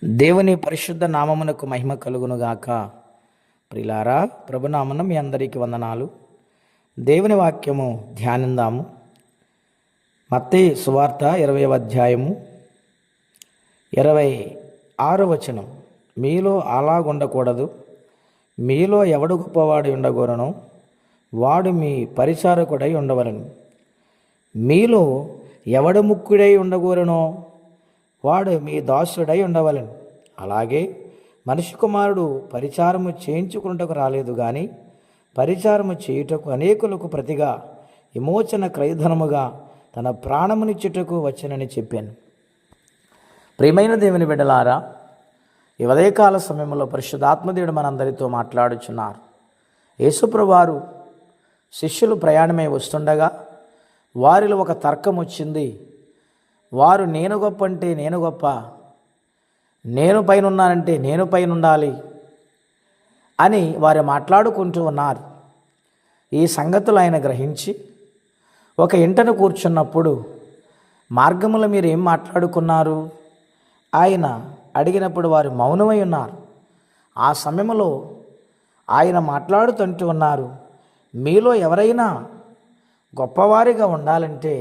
దేవుని పరిశుద్ధ నామమునకు మహిమ కలుగునుగాక. ప్రిలారా, ప్రభునామన మీ అందరికీ వందనాలు. దేవుని వాక్యము ధ్యానిందాము. మత్తయి సువార్త 20వ అధ్యాయము 26వ వచనం. మీలో అలాగుండకూడదు, మీలో ఎవడు గొప్పవాడు ఉండగోరనో వాడు మీ పరిచారకుడై ఉండవలను. మీలో ఎవడు ముఖ్యుడై ఉండగోరనో వాడు మీ దాసుడై ఉండవలను. అలాగే మనిషి కుమారుడు పరిచారము చేయించుకున్నటకు రాలేదు కానీ పరిచారము చేయుటకు అనేకులకు ప్రతిగా విమోచన క్రయధనముగా తన ప్రాణమునిచ్చుటకు వచ్చనని చెప్పాను. ప్రియమైన దేవుని బిడ్డలారా, ఈ ఉదయకాల సమయంలో పరిశుద్ధాత్మదేవుడు మనందరితో మాట్లాడుచున్నారు. యేసుప్రభువారు శిష్యులు ప్రయాణమై వస్తుండగా వారిలో ఒక తర్కం వచ్చింది. వారు నేను గొప్ప అంటే నేను గొప్ప, నేను పైన ఉన్నానంటే నేను పైన ఉండాలి అని వారు మాట్లాడుకుంటూ ఉన్నారు. ఈ సంగతులు ఆయన గ్రహించి ఒక ఇంటను కూర్చున్నప్పుడు, మార్గములో మీరు ఏం మాట్లాడుకున్నారు ఆయన అడిగినప్పుడు వారు మౌనమై ఉన్నారు. ఆ సమయంలో ఆయన మాట్లాడుతుంటూ ఉన్నారు, మీలో ఎవరైనా గొప్పవారిగా ఉండాలంటే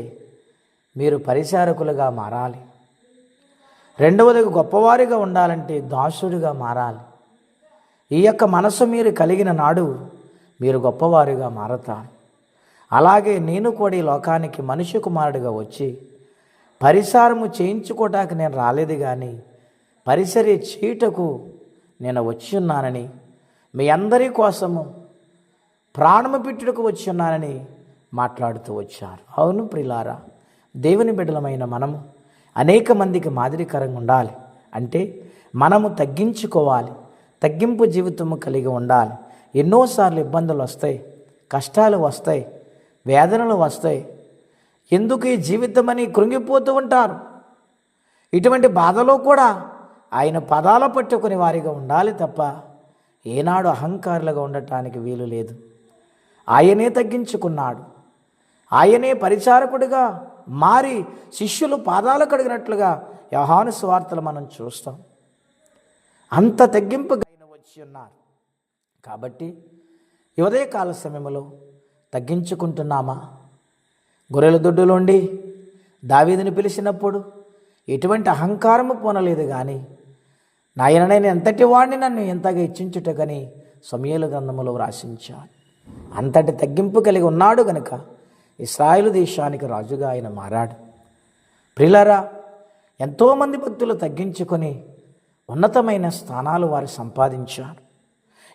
మీరు పరిచారకులుగా మారాలి. రెండవది, గొప్పవారిగా ఉండాలంటే దాసుడిగా మారాలి. ఈ యొక్క మనసు మీరు కలిగిన నాడు మీరు గొప్పవారిగా మారతారు. అలాగే నేను కూడా ఈ లోకానికి మనిషి కుమారుడిగా వచ్చి పరిచారము చేయించుకోవటానికి నేను రాలేదు కానీ పరిచర్య చేయుటకు నేను వచ్చి ఉన్నానని, మీ అందరి కోసము ప్రాణము పెట్టుటకు వచ్చి ఉన్నానని మాట్లాడుతూ వచ్చారు. అవును ప్రియులారా, దేవుని బిడ్డలమైన మనము అనేక మందికి మాదిరికరంగా ఉండాలి అంటే మనము తగ్గించుకోవాలి, తగ్గింపు జీవితము కలిగి ఉండాలి. ఎన్నోసార్లు ఇబ్బందులు వస్తాయి, కష్టాలు వస్తాయి, వేదనలు వస్తాయి. ఎందుకు ఈ జీవితం అని కృంగిపోతూ ఉంటారు. ఇటువంటి బాధలో కూడా ఆయన పదాల పట్టుకుని వారిగా ఉండాలి తప్ప ఏనాడు అహంకారులుగా ఉండటానికి వీలు లేదు. ఆయనే తగ్గించుకున్నాడు, ఆయనే పరిచారకుడిగా మారి శిష్యులు పాదాలు కడిగినట్లుగా యోహాను సువార్తలు మనం చూస్తాం. అంత తగ్గింపుగా ఆయన వచ్చి ఉన్నారు. కాబట్టి ఈ ఉదయకాల సమయంలో తగ్గించుకుంటున్నామా? గొర్రెల దొడ్డులోండి దావీదుని పిలిచినప్పుడు ఎటువంటి అహంకారము పోనలేదు కానీ నాయన నేను ఎంతటి వాడిని నన్ను ఎంతగా ఇచ్చించుటకని సమూయేలు గ్రంథములో వ్రాసించాను. అంతటి తగ్గింపు కలిగి ఉన్నాడు గనుక ఇశ్రాయేలు దేశానికి రాజుగా ఆయన మారాడు. ప్రియులారా, ఎంతోమంది భక్తులు తగ్గించుకొని ఉన్నతమైన స్థానాలు వారు సంపాదించారు.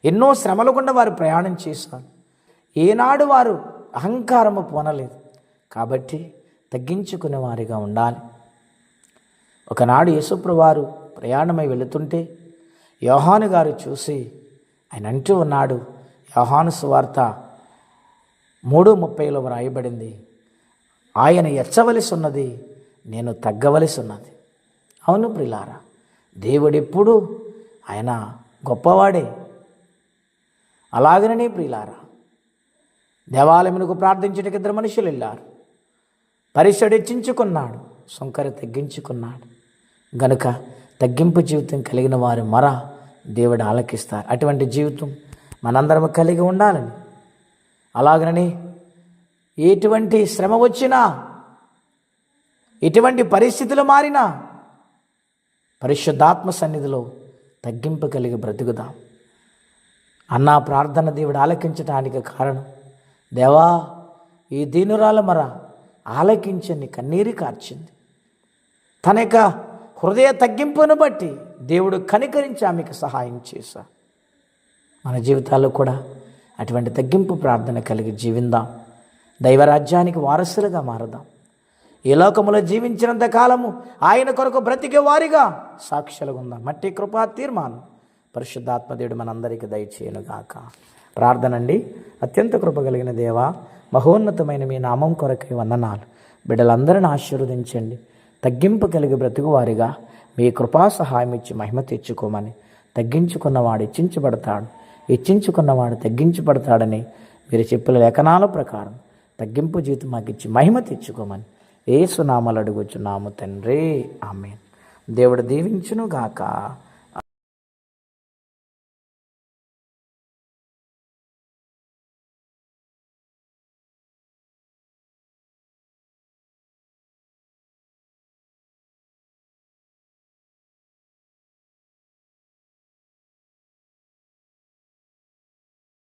ఎన్నో శ్రమల గుండా వారు ప్రయాణం చేశారు. ఏనాడు వారు అహంకారము పోనలేదు. కాబట్టి తగ్గించుకునే వారిగా ఉండాలి. ఒకనాడు యేసుప్రభువారు ప్రయాణమై వెళుతుంటే యోహాను గారు చూసి ఆయన అంటూ ఉన్నాడు, యోహాను సువార్త 3:30లో వ్రాయబడింది, ఆయన ఎచ్చవలసి ఉన్నది, నేను తగ్గవలసి ఉన్నది. అవును ప్రియులారా, దేవుడెప్పుడు ఆయన గొప్పవాడే. అలాగనే ప్రియులారా, దేవాలయమునకు ప్రార్థించడానికి 2 మనుషులు వెళ్ళారు. పరిసడు హెచ్చించుకున్నాడు, సొంకర తగ్గించుకున్నాడు. గనుక తగ్గింపు జీవితం కలిగిన వారు దేవుడు ఆలకిస్తారు. అటువంటి జీవితం మనందరం కలిగి ఉండాలని, అలాగని ఎటువంటి శ్రమ వచ్చినా, ఎటువంటి పరిస్థితులు మారినా పరిశుద్ధాత్మ సన్నిధిలో తగ్గింపు కలిగి బ్రతుకుదాం. అన్నా ప్రార్థన దేవుడు ఆలకించడానికి కారణం, దేవా ఈ దీనురాల ఆలకించని కన్నీరు కార్చింది. తన యొక్క హృదయ తగ్గింపును బట్టి దేవుడు కనికరించి ఆమెకు సహాయం చేశారు. మన జీవితాల్లో కూడా అటువంటి తగ్గింపు ప్రార్థన కలిగి జీవిందాం. దైవరాజ్యానికి వారసులుగా మారదాం. ఈ లోకములో జీవించినంత కాలము ఆయన కొరకు బ్రతికే వారిగా సాక్షులుగా ఉందాం. మట్టి కృపా తీర్మానం పరిశుద్ధాత్మదేవుడు మనందరికీ దయచేయునుగాక. ప్రార్థన అండి. అత్యంత కృప కలిగిన దేవా, మహోన్నతమైన మీ నామం కొరకై వందనాలు. బిడ్డలందరిని ఆశీర్వదించండి. తగ్గింపు కలిగి బ్రతుకు వారిగా మీ కృపా సహాయం ఇచ్చి మహిమ తెచ్చుకోమని. తగ్గించుకున్నవాడు హెచ్చించబడతాడు, హెచ్చించుకున్నవాడు తగ్గించబడతాడని మీరు చెప్పిన లేఖనాల ప్రకారం తగ్గింపు జీవితం మాకు ఇచ్చి మహిమ తెచ్చుకోమని యేసు నామములో అడుగుచున్నాము తండ్రి, ఆమేన్. దేవుడు దీవించును గాక.